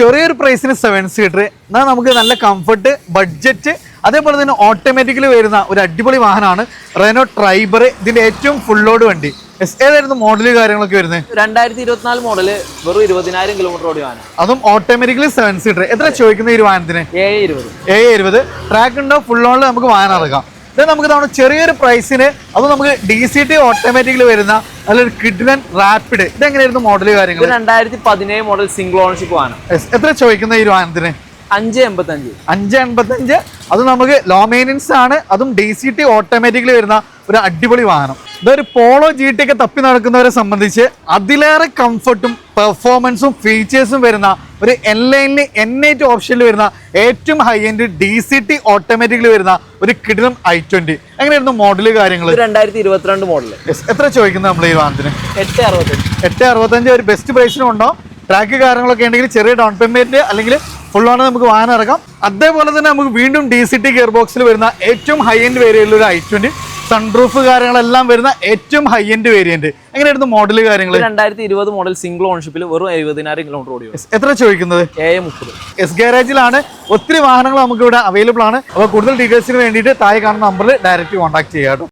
ചെറിയൊരു പ്രൈസിന് 7 സീറ്റർ എന്നാൽ നമുക്ക് നല്ല കംഫർട്ട് ബഡ്ജറ്റ് അതേപോലെ തന്നെ ഓട്ടോമാറ്റിക്കലി വരുന്ന ഒരു അടിപൊളി വാഹനമാണ് റെനോ ട്രൈബർ. ഇതിന്റെ ഏറ്റവും ഫുൾ ലോഡ് വണ്ടി. ഏതായിരുന്നു മോഡല് കാര്യങ്ങളൊക്കെ വരുന്നത്? 2024 മോഡല്, വെറും 20,000 കിലോമീറ്റർ ഓടി വാഹനം, അതും ഓട്ടോമാറ്റിക്കലി 7 സീറ്റർ. എത്ര ചോദിക്കുന്ന ഈ വാഹനത്തിന്? 720. ട്രാക്ക് ഉണ്ടോ? ഫുൾ ലോണിൽ നമുക്ക് വാഹനം ഇറക്കാം. നമുക്ക് തവണ ചെറിയൊരു പ്രൈസിന് അത് നമുക്ക് DCT ഓട്ടോമാറ്റിക്കലി വരുന്ന നല്ലൊരു കിഡ്ലൻ റാപ്പിഡ്. ഇതെങ്ങനെയായിരുന്നു മോഡല് കാര്യങ്ങൾ? 2017 മോഡൽ സിംഗിൾ ഓണർഷിപ്പ് വാഹനം. എത്ര ചോദിക്കുന്ന ഈ വാഹനത്തിന്? 585. അത് നമുക്ക് ലോ മെയിൻ്റനൻസ് ആണ്. അതും DCT ഓട്ടോമാറ്റിക്കലി വരുന്ന ഒരു അടിപൊളി വാഹനം. ഇതൊരു പോളോ GT ഒക്കെ തപ്പി നടക്കുന്നവരെ സംബന്ധിച്ച് അതിലേറെ കംഫർട്ടും പെർഫോമൻസും ഫീച്ചേഴ്സും വരുന്ന ഒരു N8 ഓപ്ഷനിൽ വരുന്ന ഏറ്റവും ഹൈ എൻഡ് DCT ഓട്ടോമാറ്റിക്കലി വരുന്ന ഒരു കിടിലം i20. എങ്ങനെയായിരുന്നു മോഡല് കാര്യങ്ങൾ? 2022 മോഡല്. എത്ര ചോദിക്കുന്നത് നമ്മൾ ഈ വാഹനത്തിന്? 865. ഒരു ബെസ്റ്റ് പ്രൈസിനും ഉണ്ടോ? ട്രാക്ക് കാര്യങ്ങളൊക്കെ ഉണ്ടെങ്കിൽ ചെറിയ ഡൗൺ പേയ്മെന്റ് അല്ലെങ്കിൽ ഫുൾ ഓൺ നമുക്ക് വാഹനം ഇറക്കാം. അതേപോലെ തന്നെ നമുക്ക് വീണ്ടും DCT ഗിയർ ബോക്സിൽ വരുന്ന ഏറ്റവും ഹൈ എൻഡ് വേരിയന്റിൽ ഒരു i20 സൺറൂഫ് കാര്യങ്ങളെല്ലാം വരുന്ന ഏറ്റവും ഹൈ എൻഡ് വേരിയന്റ്. എങ്ങനെയായിരുന്നു മോഡല് കാര്യങ്ങൾ? 2020 മോഡൽ സിംഗിൾ ഓണർഷിപ്പിൽ വെറും 70,000 കിലോമീറ്റർ ഓടി. എത്ര ചോദിക്കുന്നത്? 30. എസ് ഗാരേജിലാണ്. ഒത്തിരി വാഹനങ്ങൾ നമുക്ക് ഇവിടെ അവൈലബിൾ ആണ്. അപ്പോൾ കൂടുതൽ ഡീറ്റെയിൽസിന് വേണ്ടിയിട്ട് താഴെ കാണുന്ന നമ്പറിൽ ഡയറക്റ്റ് കോൺടാക്ട് ചെയ്യാം.